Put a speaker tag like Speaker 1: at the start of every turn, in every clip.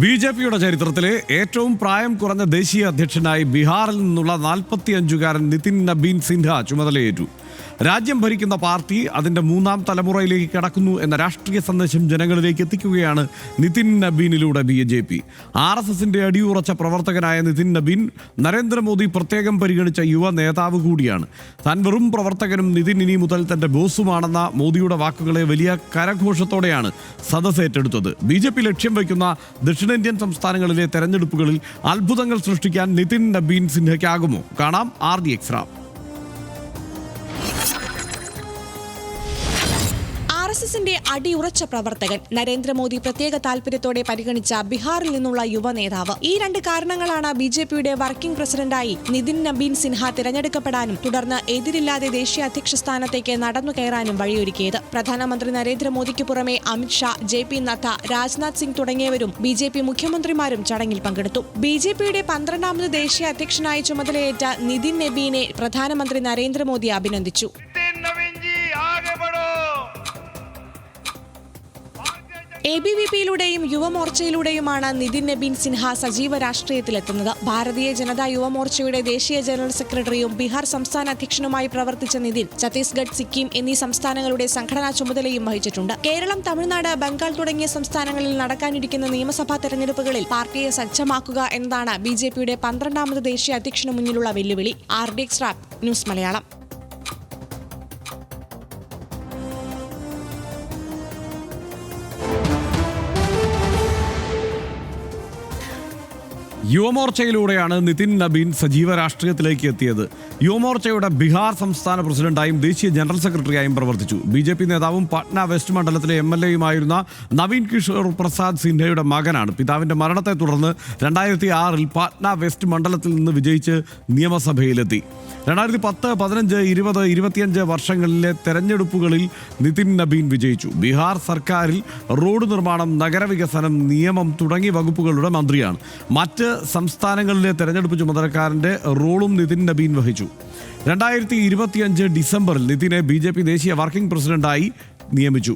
Speaker 1: ബിജെപിയുടെ ചരിത്രത്തിലെ ഏറ്റവും പ്രായം കുറഞ്ഞ ദേശീയ അധ്യക്ഷനായി ബീഹാറിൽ നിന്നുള്ള 45-കാരൻ നിതിൻ നബീൻ സിൻഹ ചുമതലയേറ്റു. രാജ്യം ഭരിക്കുന്ന പാർട്ടി അതിന്റെ 3ാം തലമുറയിലേക്ക് കടക്കുന്നു എന്ന രാഷ്ട്രീയ സന്ദേശം ജനങ്ങളിലേക്ക് എത്തിക്കുകയാണ് നിതിൻ നബീനിലൂടെ ബിജെപി. RSSന്റെ അടിയുറച്ച പ്രവർത്തകനായ നിതിൻ നബീൻ നരേന്ദ്രമോദി പ്രത്യേകം പരിഗണിച്ച യുവ നേതാവ് കൂടിയാണ്. താൻ വെറും പ്രവർത്തകനും നിതിൻ ഇനി മുതൽ തന്റെ ബോസുമാണെന്ന മോദിയുടെ വാക്കുകളെ വലിയ കരഘോഷത്തോടെയാണ് സദസ് ഏറ്റെടുത്തത്. ബിജെപി ലക്ഷ്യം വയ്ക്കുന്ന ദക്ഷിണേന്ത്യൻ സംസ്ഥാനങ്ങളിലെ തെരഞ്ഞെടുപ്പുകളിൽ അത്ഭുതങ്ങൾ സൃഷ്ടിക്കാൻ നിതിൻ നബീൻ സിൻഹയ്ക്കാകുമോ? കാണാം RDX റാം.
Speaker 2: RSSന്റെ അടിയുറച്ച പ്രവർത്തകൻ, നരേന്ദ്രമോദി പ്രത്യേക താൽപര്യത്തോടെ പരിഗണിച്ച ബീഹാറിൽ നിന്നുള്ള യുവ നേതാവ്. ഈ രണ്ട് കാരണങ്ങളാണ് ബിജെപിയുടെ വർക്കിംഗ് പ്രസിഡന്റായി നിതിൻ നബീൻ സിൻഹ തിരഞ്ഞെടുക്കപ്പെടാനും തുടർന്ന് എതിരില്ലാതെ ദേശീയ അധ്യക്ഷ സ്ഥാനത്തേക്ക് നടന്നു കയറാനും വഴിയൊരുക്കിയത്. പ്രധാനമന്ത്രി നരേന്ദ്രമോദിക്ക് പുറമെ അമിത്ഷാ, JP നദ്ദ, രാജ്നാഥ് സിംഗ് തുടങ്ങിയവരും ബിജെപി മുഖ്യമന്ത്രിമാരും ചടങ്ങിൽ പങ്കെടുത്തു. ബിജെപിയുടെ 12ാമത് ദേശീയ അധ്യക്ഷനായി ചുമതലയേറ്റ നിതിൻ നബീനെ പ്രധാനമന്ത്രി നരേന്ദ്രമോദി അഭിനന്ദിച്ചു. ABVP-യിലൂടെയും യുവമോർച്ചയിലൂടെയുമാണ് നിതിൻ നബീൻ സിൻഹ സജീവ രാഷ്ട്രീയത്തിലെത്തുന്നത്. ഭാരതീയ ജനതാ യുവമോർച്ചയുടെ ദേശീയ ജനറൽ സെക്രട്ടറിയും ബീഹാർ സംസ്ഥാന അധ്യക്ഷനുമായി പ്രവർത്തിച്ച നിതിൻ ഛത്തീസ്ഗഡ്, സിക്കിം എന്നീ സംസ്ഥാനങ്ങളുടെ സംഘടനാ ചുമതലയും വഹിച്ചിട്ടുണ്ട്. കേരളം, തമിഴ്നാട്, ബംഗാൾ തുടങ്ങിയ സംസ്ഥാനങ്ങളിൽ നടക്കാനിരിക്കുന്ന നിയമസഭാ തെരഞ്ഞെടുപ്പുകളിൽ പാർട്ടിയെ സജ്ജമാക്കുക എന്നതാണ് ബിജെപിയുടെ 12ാമത് ദേശീയ അധ്യക്ഷന് മുന്നിലുള്ള വെല്ലുവിളി. RDX Ram, news Malayalam.
Speaker 1: യുവമോർച്ചയിലൂടെയാണ് നിതിൻ നബീൻ സജീവ രാഷ്ട്രീയത്തിലേക്ക് എത്തിയത്. യുവമോർച്ചയുടെ ബീഹാർ സംസ്ഥാന പ്രസിഡന്റായും ദേശീയ ജനറൽ സെക്രട്ടറിയായും പ്രവർത്തിച്ചു. BJP നേതാവും പാട്ന വെസ്റ്റ് മണ്ഡലത്തിലെ MLA-യുമായിരുന്ന നവീൻ കിഷോർ പ്രസാദ് സിൻഹയുടെ മകനാണ്. പിതാവിന്റെ മരണത്തെ തുടർന്ന് 2006-ൽ പാട്ന വെസ്റ്റ് മണ്ഡലത്തിൽ നിന്ന് വിജയിച്ച് നിയമസഭയിലെത്തി. 2010, 15, 20, 25 വർഷങ്ങളിലെ തെരഞ്ഞെടുപ്പുകളിൽ നിതിൻ നബീൻ വിജയിച്ചു. ബീഹാർ സർക്കാരിൽ റോഡ് നിർമ്മാണം, നഗരവികസനം, നിയമം തുടങ്ങിയ വകുപ്പുകളുടെ മന്ത്രിയാണ്. മറ്റ് സംസ്ഥാനങ്ങളിലെ തെരഞ്ഞെടുപ്പ് ചുമതലക്കാരന്റെ റോളും നിതിൻ നബീൻ വഹിച്ചു. 2025 ഡിസംബറിൽ നിതിനെ BJP ദേശീയ വർക്കിംഗ് പ്രസിഡന്റായി നിയമിച്ചു.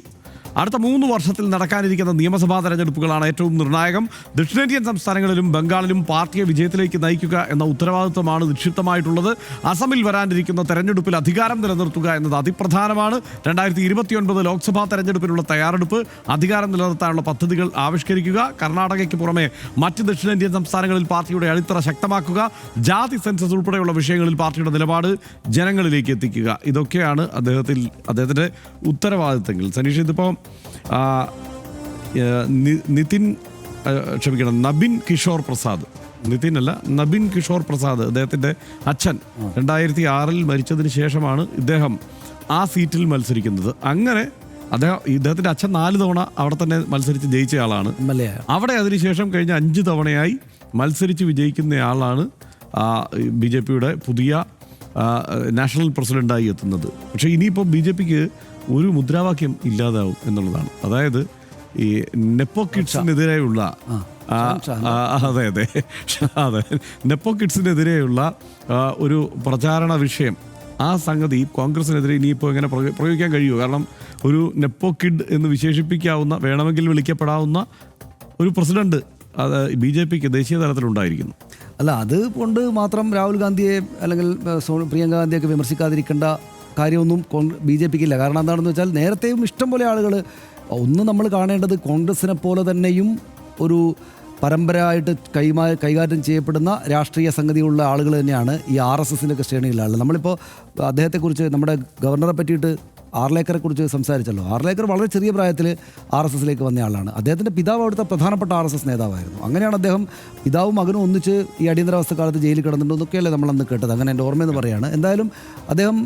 Speaker 1: അടുത്ത 3 വർഷത്തിൽ നടക്കാനിരിക്കുന്ന നിയമസഭാ തെരഞ്ഞെടുപ്പുകളാണ് ഏറ്റവും നിർണായകം. ദക്ഷിണേന്ത്യൻ സംസ്ഥാനങ്ങളിലും ബംഗാളിലും പാർട്ടിയെ വിജയത്തിലേക്ക് നയിക്കുക എന്ന ഉത്തരവാദിത്വമാണ് നിക്ഷിപ്തമായിട്ടുള്ളത്. അസമിൽ വരാനിരിക്കുന്ന തെരഞ്ഞെടുപ്പിൽ അധികാരം നിലനിർത്തുക എന്നത് അതിപ്രധാനമാണ്. 2029 ലോക്സഭാ തെരഞ്ഞെടുപ്പിനുള്ള തയ്യാറെടുപ്പ്, അധികാരം നിലനിർത്താനുള്ള പദ്ധതികൾ ആവിഷ്കരിക്കുക, കർണാടകയ്ക്ക് പുറമെ മറ്റ് ദക്ഷിണേന്ത്യൻ സംസ്ഥാനങ്ങളിൽ പാർട്ടിയുടെ അടിത്തറ ശക്തമാക്കുക, ജാതി സെൻസസ് ഉൾപ്പെടെയുള്ള വിഷയങ്ങളിൽ പാർട്ടിയുടെ നിലപാട് ജനങ്ങളിലേക്ക് എത്തിക്കുക. ഇതൊക്കെയാണ് അദ്ദേഹത്തിൻ്റെ ഉത്തരവാദിത്തങ്ങൾ. സനീഷ്, ഇതിപ്പോൾ നബീൻ കിഷോർ പ്രസാദ്, നിതിനല്ല നബീൻ കിഷോർ പ്രസാദ്, അദ്ദേഹത്തിൻ്റെ അച്ഛൻ 2006-ൽ മരിച്ചതിന് ശേഷമാണ് ഇദ്ദേഹം ആ സീറ്റിൽ മത്സരിക്കുന്നത്. അങ്ങനെ ഇദ്ദേഹത്തിൻ്റെ അച്ഛൻ 4 തവണ അവിടെ തന്നെ മത്സരിച്ച് ജയിച്ച ആളാണ്. അവിടെ അതിനുശേഷം കഴിഞ്ഞ 5 തവണയായി മത്സരിച്ച് വിജയിക്കുന്നയാളാണ് BJP-യുടെ പുതിയ നാഷണൽ പ്രസിഡന്റായി എത്തുന്നത്. പക്ഷേ ഇനിയിപ്പോൾ BJP-ക്ക് ഒരു മുദ്രാവാക്യം ഇല്ലാതാവും എന്നുള്ളതാണ്. അതായത് ഈ നെപ്പോ കിഡ്സിനെതിരെയുള്ള അതെ നെപ്പോ കിഡ്സിനെതിരെയുള്ള ഒരു പ്രചാരണ വിഷയം, ആ സംഗതി കോൺഗ്രസിനെതിരെ ഇനിയിപ്പോൾ എങ്ങനെ പ്രയോഗിക്കാൻ കഴിയുമോ? കാരണം ഒരു നെപ്പോ കിഡ് എന്ന് വിശേഷിപ്പിക്കാവുന്ന, വേണമെങ്കിൽ വിളിക്കപ്പെടാവുന്ന ഒരു പ്രസിഡന്റ് അത് BJP-ക്ക് ദേശീയ തലത്തിലുണ്ടായിരിക്കുന്നു.
Speaker 3: അല്ല, അത് കൊണ്ട് മാത്രം രാഹുൽ ഗാന്ധിയെ അല്ലെങ്കിൽ പ്രിയങ്ക ഗാന്ധിയൊക്കെ വിമർശിക്കാതിരിക്കേണ്ട കാര്യമൊന്നും BJP-ക്ക് ഇല്ല. കാരണം എന്താണെന്ന് വെച്ചാൽ നേരത്തെയും ഇഷ്ടംപോലെ ആളുകൾ, ഒന്ന് നമ്മൾ കാണേണ്ടത് കോൺഗ്രസിനെ പോലെ തന്നെയും ഒരു പരമ്പരയായിട്ട് കൈകാര്യം ചെയ്യപ്പെടുന്ന രാഷ്ട്രീയ സംഗതിയുള്ള ആളുകൾ തന്നെയാണ് ഈ RSSൻ്റെ ഒക്കെ ശ്രേണിയിലുള്ള ആളുകൾ. നമ്മളിപ്പോൾ അദ്ദേഹത്തെക്കുറിച്ച്, നമ്മുടെ ഗവർണറെ പറ്റിയിട്ട് ആർലേക്കറെ കുറിച്ച് സംസാരിച്ചല്ലോ. ആർലേക്കർ വളരെ ചെറിയ പ്രായത്തിൽ RSSലേക്ക് വന്ന ആളാണ്. അദ്ദേഹത്തിൻ്റെ പിതാവ് അവിടുത്തെ പ്രധാനപ്പെട്ട RSS നേതാവായിരുന്നു. അങ്ങനെയാണ് അദ്ദേഹം പിതാവും മകനും ഒന്നിച്ച് ഈ അടിയന്തരാവസ്ഥ കാലത്ത് ജയിലിൽ കിടന്നിട്ടുണ്ടെന്നൊക്കെയല്ലേ നമ്മളന്ന് കേട്ടത്. അങ്ങനെ എൻ്റെ ഓർമ്മയെന്ന് പറയുകയാണ്. എന്തായാലും അദ്ദേഹം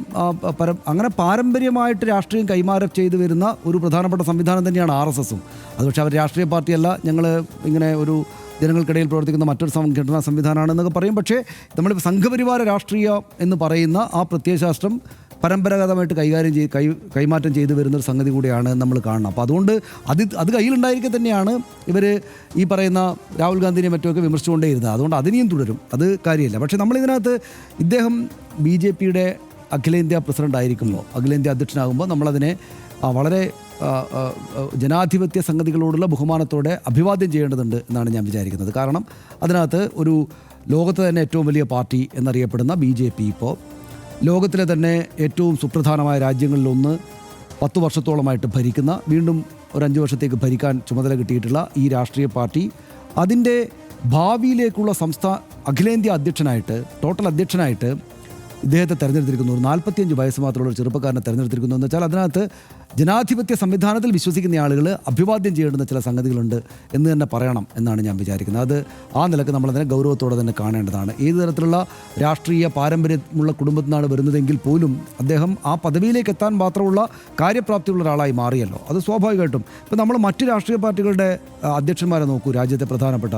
Speaker 3: അങ്ങനെ പാരമ്പര്യമായിട്ട് രാഷ്ട്രീയം കൈമാറ്റം ചെയ്തു വരുന്ന ഒരു പ്രധാനപ്പെട്ട സംവിധാനം തന്നെയാണ് RSSഉം. അത് പക്ഷേ അവർ രാഷ്ട്രീയ പാർട്ടിയല്ല, ഞങ്ങൾ ഇങ്ങനെ ഒരു ജനങ്ങൾക്കിടയിൽ പ്രവർത്തിക്കുന്ന മറ്റൊരു സംഘടനാ സംവിധാനമാണെന്നൊക്കെ പറയും. പക്ഷേ നമ്മളിപ്പോൾ സംഘപരിവാര രാഷ്ട്രീയം എന്ന് പറയുന്ന ആ പ്രത്യയശാസ്ത്രം പരമ്പരാഗതമായിട്ട് കൈമാറ്റം ചെയ്തു വരുന്നൊരു സംഗതി കൂടിയാണ് നമ്മൾ കാണുന്നത്. അപ്പോൾ അതുകൊണ്ട് അത് കയ്യിലുണ്ടായിരിക്കെ തന്നെയാണ് ഇവർ ഈ പറയുന്ന രാഹുൽ ഗാന്ധിനെ മറ്റുമൊക്കെ വിമർശിച്ചുകൊണ്ടേയിരുന്നത്. അതുകൊണ്ട് അതിനെയും തുടരും, അത് കാര്യമില്ല. പക്ഷേ നമ്മളിതിനകത്ത് ഇദ്ദേഹം BJP-യുടെ അഖിലേന്ത്യാ പ്രസിഡന്റ് ആയിരിക്കുമ്പോൾ, അഖിലേന്ത്യാ അധ്യക്ഷനാകുമ്പോൾ നമ്മളതിനെ വളരെ ജനാധിപത്യ സംഗതികളോടുള്ള ബഹുമാനത്തോടെ അഭിവാദ്യം ചെയ്യേണ്ടതുണ്ട് എന്നാണ് ഞാൻ വിചാരിക്കുന്നത്. കാരണം അതിനകത്ത് ഒരു ലോകത്തെ തന്നെ ഏറ്റവും വലിയ പാർട്ടി എന്നറിയപ്പെടുന്ന BJP ഇപ്പോൾ ലോകത്തിലെ തന്നെ ഏറ്റവും സുപ്രധാനമായ രാജ്യങ്ങളിലൊന്ന് 10 വർഷത്തോളമായിട്ട് ഭരിക്കുന്ന, വീണ്ടും ഒരു 5 വർഷത്തേക്ക് ഭരിക്കാൻ ചുമതല കിട്ടിയിട്ടുള്ള ഈ രാഷ്ട്രീയ പാർട്ടി അതിൻ്റെ ഭാവിയിലേക്കുള്ള അഖിലേന്ത്യാ അധ്യക്ഷനായിട്ട്, ടോട്ടൽ അധ്യക്ഷനായിട്ട് ഇദ്ദേഹത്തെ തെരഞ്ഞെടുത്തിരിക്കുന്നു. ഒരു 45 വയസ്സ് മാത്രമുള്ള ഒരു ചെറുപ്പക്കാരനെ തെരഞ്ഞെടുത്തിരിക്കുന്നു എന്ന് വെച്ചാൽ അതിനകത്ത് ജനാധിപത്യ സംവിധാനത്തിൽ വിശ്വസിക്കുന്ന ആളുകൾ അഭിവാദ്യം ചെയ്യേണ്ടുന്ന ചില സംഗതികളുണ്ട് എന്ന് തന്നെ പറയണം എന്നാണ് ഞാൻ വിചാരിക്കുന്നത്. അത് ആ നിലക്ക് നമ്മളതിനെ ഗൗരവത്തോടെ തന്നെ കാണേണ്ടതാണ്. ഏത് തരത്തിലുള്ള രാഷ്ട്രീയ പാരമ്പര്യമുള്ള കുടുംബത്തിൽ നിന്നാണ് വരുന്നതെങ്കിൽ പോലും അദ്ദേഹം ആ പദവിയിലേക്ക് എത്താൻ മാത്രമുള്ള കാര്യപ്രാപ്തിയുള്ള ഒരാളായി മാറിയല്ലോ. അത് സ്വാഭാവികമായിട്ടും ഇപ്പം നമ്മൾ മറ്റ് രാഷ്ട്രീയ പാർട്ടികളുടെ അധ്യക്ഷന്മാരെ നോക്കൂ. രാജ്യത്തെ പ്രധാനപ്പെട്ട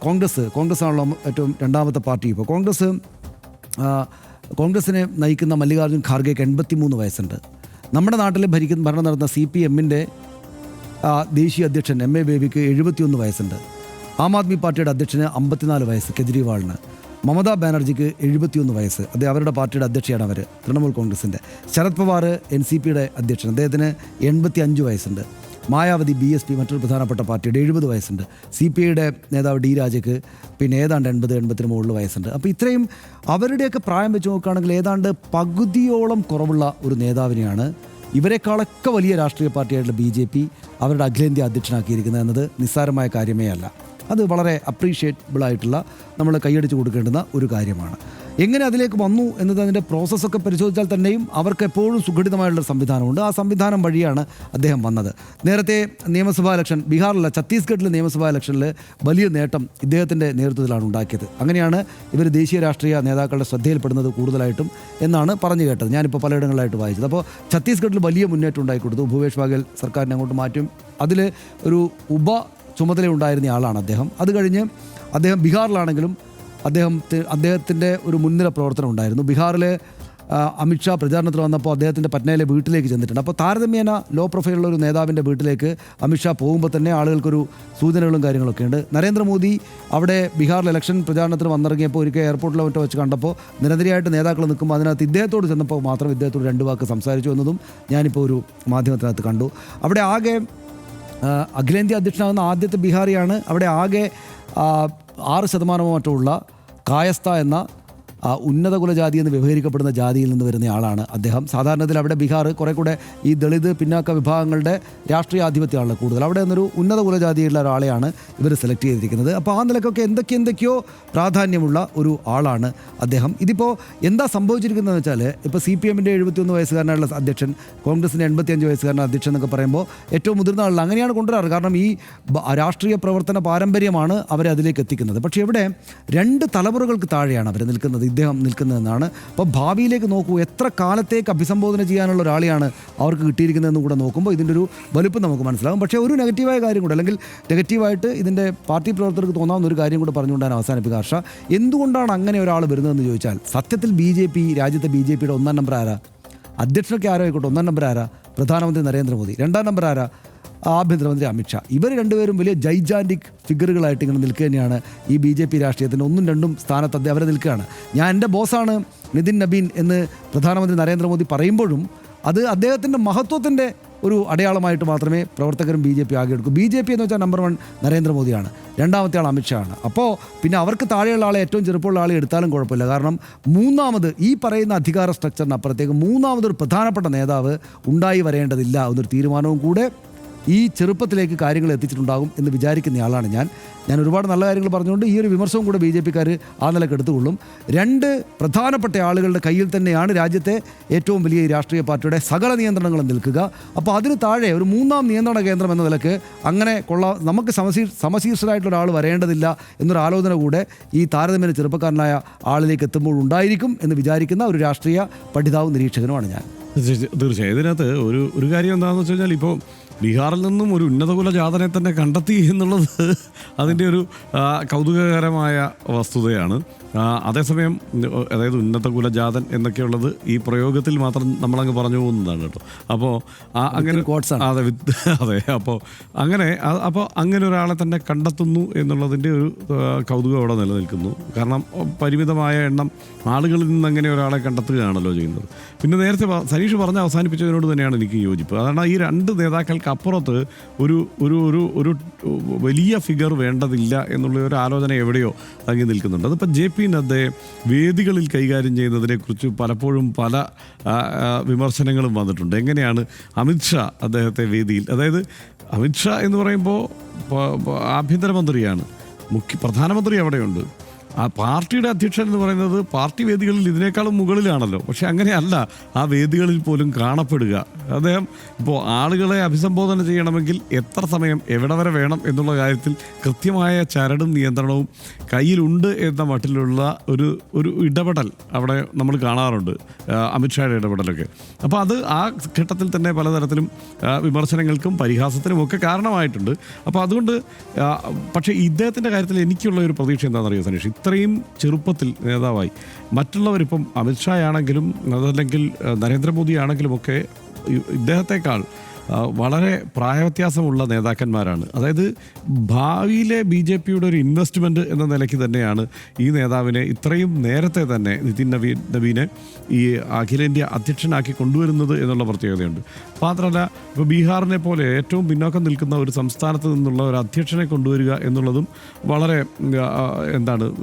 Speaker 3: കോൺഗ്രസ്സാണല്ലോ ഏറ്റവും രണ്ടാമത്തെ പാർട്ടി. ഇപ്പോൾ കോൺഗ്രസിനെ നയിക്കുന്ന മല്ലികാർജ്ജുൻ ഖാർഗെക്ക് 83 വയസ്സുണ്ട്. നമ്മുടെ നാട്ടിൽ ഭരണം നടന്ന CPMൻ്റെ ദേശീയ അധ്യക്ഷൻ MA ബേബിക്ക് 71 വയസ്സുണ്ട്. ആം ആദ്മി പാർട്ടിയുടെ അധ്യക്ഷന് 54 വയസ്സ് കെജ്രിവാളിന്. മമതാ ബാനർജിക്ക് 71 വയസ്സ്. അവരുടെ പാർട്ടിയുടെ അധ്യക്ഷയാണ് അവർ, തൃണമൂൽ കോൺഗ്രസിൻ്റെ. ശരത് പവാർ NCPയുടെ അധ്യക്ഷൻ, അദ്ദേഹത്തിന് 85 വയസ്സുണ്ട്. മായാവതി BSP മറ്റൊരു പ്രധാനപ്പെട്ട പാർട്ടിയുടെ 70 വയസ്സുണ്ട്. CPIയുടെ നേതാവ് D രാജയ്ക്ക് പിന്നെ ഏതാണ്ട് 80-80 മുകളിൽ വയസ്സുണ്ട്. അപ്പോൾ ഇത്രയും അവരുടെയൊക്കെ പ്രായം വെച്ച് നോക്കുകയാണെങ്കിൽ ഏതാണ്ട് പകുതിയോളം കുറവുള്ള ഒരു നേതാവിനെയാണ് ഇവരെക്കാളൊക്കെ വലിയ രാഷ്ട്രീയ പാർട്ടിയായിട്ടുള്ള BJP അവരുടെ അഖിലേന്ത്യാ അധ്യക്ഷനാക്കിയിരിക്കുന്നത് എന്നത് നിസ്സാരമായ കാര്യമേ അല്ല. അത് വളരെ അപ്രീഷിയേറ്റബിൾ ആയിട്ടുള്ള നമ്മൾ കൈയടിച്ച് കൊടുക്കേണ്ടുന്ന ഒരു കാര്യമാണ്. എങ്ങനെ അതിലേക്ക് വന്നു എന്നത് അതിൻ്റെ പ്രോസസ്സൊക്കെ പരിശോധിച്ചാൽ തന്നെയും അവർക്ക് എപ്പോഴും സുഘടിതമായുള്ള സംവിധാനമുണ്ട്. ആ സംവിധാനം വഴിയാണ് അദ്ദേഹം വന്നത്. നേരത്തെ നിയമസഭാ ഇലക്ഷൻ, ബീഹാറിലെ ഛത്തീസ്ഗഡിലെ നിയമസഭാ ഇലക്ഷനിൽ വലിയ നേട്ടം ഇദ്ദേഹത്തിൻ്റെ നേതൃത്വത്തിലാണ് ഉണ്ടാക്കിയത്. അങ്ങനെയാണ് ഇവർ ദേശീയ രാഷ്ട്രീയ നേതാക്കളുടെ ശ്രദ്ധയിൽപ്പെടുന്നത് കൂടുതലായിട്ടും എന്നാണ് പറഞ്ഞു കേട്ടത്. ഞാനിപ്പോൾ പലയിടങ്ങളിലായിട്ട് വായിച്ചത്. അപ്പോൾ ഛത്തീസ്ഗഡിൽ വലിയ മുന്നേറ്റം ഉണ്ടായിക്കൊടുത്തു. ഭൂപേഷ് ബാഗേൽ സർക്കാരിനെ അങ്ങോട്ട് മാറ്റും. അതിൽ ഒരു ചുമതല ഉണ്ടായിരുന്ന ആളാണ് അദ്ദേഹം. അത് കഴിഞ്ഞ് അദ്ദേഹം ബീഹാറിലാണെങ്കിലും അദ്ദേഹത്തിൻ്റെ ഒരു മുൻനിര പ്രവർത്തനം ഉണ്ടായിരുന്നു. ബീഹാറിൽ അമിത്ഷാ പ്രചാരണത്തിൽ വന്നപ്പോൾ അദ്ദേഹത്തിൻ്റെ പറ്റ്നയിലെ വീട്ടിലേക്ക് ചെന്നിട്ടുണ്ട്. അപ്പോൾ താരതമ്യേന ലോ പ്രൊഫൈലുള്ള ഒരു നേതാവിൻ്റെ വീട്ടിലേക്ക് അമിത്ഷാ പോകുമ്പോൾ തന്നെ ആളുകൾക്കൊരു സൂചനകളും കാര്യങ്ങളൊക്കെ ഉണ്ട്. നരേന്ദ്രമോദി അവിടെ ബീഹാറിൽ ഇലക്ഷൻ പ്രചാരണത്തിന് വന്നിറങ്ങിയപ്പോൾ ഒരിക്കൽ എയർപോർട്ടിൽ വെച്ച് കണ്ടപ്പോൾ നിരന്തരമായിട്ട് നേതാക്കൾ നിൽക്കുമ്പോൾ അതിനകത്ത് ഇദ്ദേഹത്തോട് ചെന്നപ്പോൾ മാത്രം ഇദ്ദേഹത്തോട് 2 വാക്ക് സംസാരിച്ചു എന്നതും ഞാനിപ്പോൾ ഒരു മാധ്യമത്തിനകത്ത് കണ്ടു. അവിടെ ആകെ അഖിലേന്ത്യാ അധ്യക്ഷനാകുന്ന ആദ്യത്തെ ബീഹാറിയാണ്. അവിടെ ആകെ 6% മറ്റോ ഉള്ള കായസ്ഥ എന്ന ഉന്നത കുലജാതി എന്ന് വിഭജിക്കപ്പെടുന്ന ജാതിയിൽ നിന്ന് വരുന്ന ആളാണ് അദ്ദേഹം. സാധാരണത്തിൽ അവിടെ ബീഹാർ കുറേ കൂടെ ഈ ദളിത് പിന്നാക്ക വിഭാഗങ്ങളുടെ രാഷ്ട്രീയ ആധിപത്യമാണ് കൂടുതൽ. അവിടെ നിന്നൊരു ഉന്നത കുലജാതിയുള്ള ഒരാളെയാണ് ഇവർ സെലക്ട് ചെയ്തിരിക്കുന്നത്. അപ്പോൾ ആ നിലക്കൊക്കെ എന്തൊക്കെയോ പ്രാധാന്യമുള്ള ഒരു ആളാണ് അദ്ദേഹം. ഇതിപ്പോൾ എന്താ സംഭവിച്ചിരിക്കുന്നതെന്ന് വെച്ചാൽ ഇപ്പോൾ CPMൻ്റെ 71 വയസ്സുകാരനായുള്ള അധ്യക്ഷൻ, കോൺഗ്രസിൻ്റെ 85 വയസ്സുകാരനായ അധ്യക്ഷൻ എന്നൊക്കെ പറയുമ്പോൾ ഏറ്റവും മുതിർന്ന ആളാണ്. അങ്ങനെയാണ് കൊണ്ടുവരാറ്. കാരണം ഈ രാഷ്ട്രീയ പ്രവർത്തന പാരമ്പര്യമാണ് അവരെ അതിലേക്ക് എത്തിക്കുന്നത്. പക്ഷേ ഇവിടെ 2 തലമുറകൾക്ക് താഴെയാണ് അവർ നിൽക്കുന്നത്, ഇദ്ദേഹം നിൽക്കുന്നതെന്നാണ്. അപ്പോൾ ഭാവിയിലേക്ക് നോക്കൂ, എത്ര കാലത്തേക്ക് അഭിസംബോധന ചെയ്യാനുള്ള ഒരാളെയാണ് അവർക്ക് കിട്ടിയിരിക്കുന്നതെന്ന് കൂടെ നോക്കുമ്പോൾ ഇതിൻ്റെ ഒരു വലുപ്പം നമുക്ക് മനസ്സിലാകും. പക്ഷേ ഒരു നെഗറ്റീവായ കാര്യം കൂടെ, അല്ലെങ്കിൽ നെഗറ്റീവായിട്ട് ഇതിൻ്റെ പാർട്ടി പ്രവർത്തകർക്ക് തോന്നാവുന്ന ഒരു കാര്യം കൂടെ പറഞ്ഞുകൊണ്ടാണ് അവസാനിപ്പിക്കുക. ഹർഷ, എന്തുകൊണ്ടാണ് അങ്ങനെ ഒരാൾ വരുന്നതെന്ന് ചോദിച്ചാൽ സത്യത്തിൽ രാജ്യത്തെ BJPയുടെ 1-ാം നമ്പർ ആരാ? അധ്യക്ഷനൊക്കെ ആരോ ആയിക്കോട്ടെ, 1-ാം നമ്പർ ആരാ? പ്രധാനമന്ത്രി നരേന്ദ്രമോദി. 2-ാം നമ്പർ ആരാ? ആഭ്യന്തരമന്ത്രി അമിത്ഷാ. ഇവർ രണ്ടുപേരും വലിയ ജൈജാൻറ്റിക് ഫിഗറുകളായിട്ട് ഇങ്ങനെ നിൽക്കുക തന്നെയാണ് ഈ BJP രാഷ്ട്രീയത്തിൻ്റെ 1ഉം 2ഉം സ്ഥാനത്ത് അവരെ നിൽക്കുകയാണ്. എൻ്റെ ബോസാണ് നിതിൻ നബീൻ എന്ന് പ്രധാനമന്ത്രി നരേന്ദ്രമോദി പറയുമ്പോഴും അത് അദ്ദേഹത്തിൻ്റെ മഹത്വത്തിൻ്റെ ഒരു അടയാളമായിട്ട് മാത്രമേ പ്രവർത്തകരും BJP ആകെ എടുക്കൂ. BJP എന്ന് വെച്ചാൽ നമ്പർ 1 നരേന്ദ്രമോദിയാണ്, 2ാമത്തെ ആൾ അമിത്ഷാ ആണ്. അപ്പോൾ പിന്നെ അവർക്ക് താഴെയുള്ള ആളെ, ഏറ്റവും ചെറുപ്പമുള്ള ആളെ എടുത്താലും കുഴപ്പമില്ല. കാരണം 3ാമത് ഈ പറയുന്ന അധികാര സ്ട്രക്ചറിനപ്പുറത്തേക്ക് 3ാമതൊരു പ്രധാനപ്പെട്ട നേതാവ് ഉണ്ടായി വരേണ്ടതില്ല എന്നൊരു തീരുമാനവും കൂടെ ഈ ചെറുപ്പത്തിലേക്ക് കാര്യങ്ങൾ എത്തിച്ചിട്ടുണ്ടാകും എന്ന് വിചാരിക്കുന്നയാളാണ് ഞാൻ ഒരുപാട് നല്ല കാര്യങ്ങൾ പറഞ്ഞുകൊണ്ട് ഈ ഒരു വിമർശവും കൂടെ BJPക്കാർ ആ നിലക്ക് എടുത്തുകൊള്ളും. 2 പ്രധാനപ്പെട്ട ആളുകളുടെ കയ്യിൽ തന്നെയാണ് രാജ്യത്തെ ഏറ്റവും വലിയ ഈ രാഷ്ട്രീയ പാർട്ടിയുടെ സകല നിയന്ത്രണങ്ങളും നിൽക്കുക. അപ്പോൾ അതിന് താഴെ ഒരു 3ാം നിയന്ത്രണ കേന്ദ്രം എന്ന നിലക്ക് അങ്ങനെ നമുക്ക് സമശീർഷരായിട്ടുള്ള ഒരാൾ വരേണ്ടതില്ല എന്നൊരു ആലോചന കൂടെ ഈ താരതമ്യേന ചെറുപ്പക്കാരനായ ആളിലേക്ക് എത്തുമ്പോൾ ഉണ്ടായിരിക്കും എന്ന് വിചാരിക്കുന്ന ഒരു രാഷ്ട്രീയ പഠിതാവും നിരീക്ഷകനുമാണ് ഞാൻ.
Speaker 1: തീർച്ചയായും ഇതിനകത്ത് ഒരു കാര്യം എന്താണെന്ന് വെച്ച് കഴിഞ്ഞാൽ ഇപ്പോൾ ബീഹാറിൽ നിന്നും ഒരു ഉന്നതകുല ജാതനെ തന്നെ കണ്ടെത്തി എന്നുള്ളത് അതിൻ്റെ ഒരു കൗതുകകരമായ വസ്തുതയാണ്. അതേസമയം അതായത് ഉന്നതകുല ജാതൻ എന്നൊക്കെയുള്ളത് ഈ പ്രയോഗത്തിൽ മാത്രം നമ്മളങ്ങ് പറഞ്ഞു പോകുന്നതാണ് കേട്ടോ. അപ്പോൾ അങ്ങനെ അതെ അതെ അപ്പോൾ അങ്ങനെ ഒരാളെ തന്നെ കണ്ടെത്തുന്നു എന്നുള്ളതിൻ്റെ ഒരു കൗതുകം അവിടെ നിലനിൽക്കുന്നു. കാരണം പരിമിതമായ എണ്ണം ആളുകളിൽ നിന്ന് അങ്ങനെ ഒരാളെ കണ്ടെത്തുകയാണല്ലോ ചെയ്യുന്നത്. പിന്നെ നേരത്തെ സനീഷ് പറഞ്ഞ് അവസാനിപ്പിച്ചതിനോട് തന്നെയാണ് എനിക്ക് യോജിപ്പ്. അതാണ് ഈ രണ്ട് നേതാക്കൾക്ക് അപ്പുറത്ത് ഒരു ഒരു ഒരു ഒരു വലിയ ഫിഗർ വേണ്ടതില്ല എന്നുള്ള ഒരു ആലോചന എവിടെയോ തങ്ങി നിൽക്കുന്നുണ്ട്. അതിപ്പോൾ JP നദ്ദയെ വേദികളിൽ കൈകാര്യം ചെയ്യുന്നതിനെക്കുറിച്ച് പലപ്പോഴും പല വിമർശനങ്ങളും വന്നിട്ടുണ്ട്. എങ്ങനെയാണ് അമിത്ഷാ അദ്ദേഹത്തെ വേദിയിൽ, അതായത് അമിത്ഷാ എന്ന് പറയുമ്പോൾ ആഭ്യന്തരമന്ത്രിയാണ്, പ്രധാനമന്ത്രി അവിടെയുണ്ട്, ആ പാർട്ടിയുടെ അധ്യക്ഷൻ എന്ന് പറയുന്നത് പാർട്ടി വേദികളിൽ ഇതിനേക്കാളും മുകളിലാണല്ലോ. പക്ഷെ അങ്ങനെയല്ല ആ വേദികളിൽ പോലും കാണപ്പെടുക. അദ്ദേഹം ഇപ്പോൾ ആളുകളെ അഭിസംബോധന ചെയ്യണമെങ്കിൽ എത്ര സമയം എവിടെ വരെ വേണം എന്നുള്ള കാര്യത്തിൽ കൃത്യമായ ചരടും നിയന്ത്രണവും കയ്യിലുണ്ട് എന്ന മട്ടിലുള്ള ഒരു ഇടപെടൽ അവിടെ നമ്മൾ കാണാറുണ്ട്, അമിത്ഷായുടെ ഇടപെടലൊക്കെ. അപ്പോൾ അത് ആ ഘട്ടത്തിൽ തന്നെ പലതരത്തിലും വിമർശനങ്ങൾക്കും പരിഹാസത്തിനും ഒക്കെ കാരണമായിട്ടുണ്ട്. അപ്പോൾ അതുകൊണ്ട് പക്ഷേ ഇദ്ദേഹത്തിൻ്റെ കാര്യത്തിൽ എനിക്കുള്ള ഒരു പ്രതീക്ഷ എന്താണെന്നറിയോ സനീഷ്, ഇത്രയും ചെറുപ്പത്തിൽ നേതാവായി മറ്റുള്ളവരിപ്പം അമിത്ഷാ ആണെങ്കിലും അതല്ലെങ്കിൽ നരേന്ദ്രമോദി ആണെങ്കിലും ഒക്കെ ഇദ്ദേഹത്തെക്കാൾ വളരെ പ്രായവ്യത്യാസമുള്ള നേതാക്കന്മാരാണ്. അതായത് ഭാവിയിലെ BJPയുടെ ഒരു ഇൻവെസ്റ്റ്മെൻറ്റ് എന്ന നിലയ്ക്ക് തന്നെയാണ് ഈ നേതാവിനെ ഇത്രയും നേരത്തെ തന്നെ നിതിൻ നബീനെ ഈ അഖിലേന്ത്യാ അധ്യക്ഷനാക്കി കൊണ്ടുവരുന്നത് എന്നുള്ള പ്രത്യേകതയുണ്ട്. മാത്രമല്ല ഇപ്പോൾ ബീഹാറിനെ പോലെ ഏറ്റവും പിന്നോക്കം നിൽക്കുന്ന ഒരു സംസ്ഥാനത്ത് നിന്നുള്ള ഒരു അധ്യക്ഷനെ കൊണ്ടുവരിക എന്നുള്ളതും വളരെ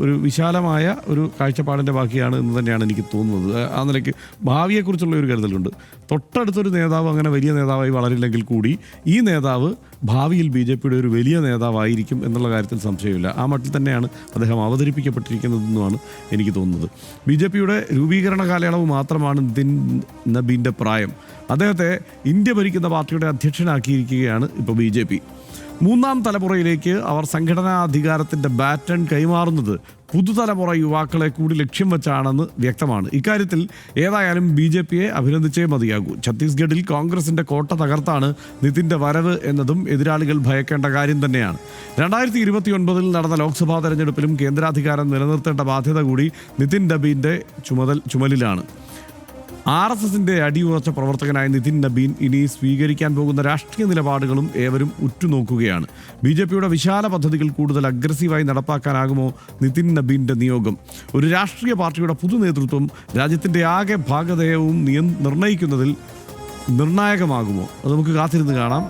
Speaker 1: ഒരു വിശാലമായ ഒരു കാഴ്ചപ്പാടിൻ്റെ ബാക്കിയാണ് എന്ന് തന്നെയാണ് എനിക്ക് തോന്നുന്നത്. ആ നിലയ്ക്ക് ഭാവിയെക്കുറിച്ചുള്ള ഒരു കരുതലുണ്ട്. തൊട്ടടുത്തൊരു നേതാവ് അങ്ങനെ വലിയ നേതാവായി വളരില്ലെങ്കിൽ കൂടി ഈ നേതാവ് ഭാവിയിൽ BJPയുടെ ഒരു വലിയ നേതാവായിരിക്കും എന്നുള്ള കാര്യത്തിൽ സംശയമില്ല. ആ മട്ടിൽ തന്നെയാണ് അദ്ദേഹം അവതരിപ്പിക്കപ്പെട്ടിരിക്കുന്നതെന്നുമാണ് എനിക്ക് തോന്നുന്നത്. BJPയുടെ രൂപീകരണ കാലയളവ് മാത്രമാണ് നിതിൻ നബീൻ്റെ പ്രായം. അദ്ദേഹത്തെ ഇന്ത്യ ഭരിക്കുന്ന പാർട്ടിയുടെ അധ്യക്ഷനാക്കിയിരിക്കുകയാണ് ഇപ്പോൾ BJP. മൂന്നാം തലമുറയിലേക്ക് അവർ സംഘടനാ അധികാരത്തിൻ്റെ ബാറ്റൺ കൈമാറുന്നത് പുതുതലമുറ യുവാക്കളെ കൂടി ലക്ഷ്യം വെച്ചാണെന്ന് വ്യക്തമാണ്. ഇക്കാര്യത്തിൽ ഏതായാലും BJPയെ അഭിനന്ദിച്ചേ മതിയാകൂ. ഛത്തീസ്ഗഡിൽ കോൺഗ്രസിൻ്റെ കോട്ട തകർത്താണ് നിതിൻ്റെ വരവ് എന്നതും എതിരാളികൾ ഭയക്കേണ്ട കാര്യം തന്നെയാണ്. 2029 നടന്ന ലോക്സഭാ തെരഞ്ഞെടുപ്പിലും കേന്ദ്രാധികാരം നിലനിർത്തേണ്ട ബാധ്യത കൂടി നിതിൻ നബീൻ്റെ ചുമലിലാണ്. RSSൻ്റെ അടിയുറച്ച പ്രവർത്തകനായ നിതിൻ നബീൻ ഇനി സ്വീകരിക്കാൻ പോകുന്ന രാഷ്ട്രീയ നിലപാടുകളും ഏവരും ഉറ്റുനോക്കുകയാണ്. BJPയുടെ വിശാല പദ്ധതികൾ കൂടുതൽ അഗ്രസീവായി നടപ്പാക്കാനാകുമോ നിതിൻ നബീൻ്റെ നിയോഗം? ഒരു രാഷ്ട്രീയ പാർട്ടിയുടെ പുതു നേതൃത്വം രാജ്യത്തിൻ്റെ ആകെ ഭാഗധേയവും നിർണ്ണയിക്കുന്നതിൽ നിർണായകമാകുമോ? അത് നമുക്ക് കാത്തിരുന്ന് കാണാം.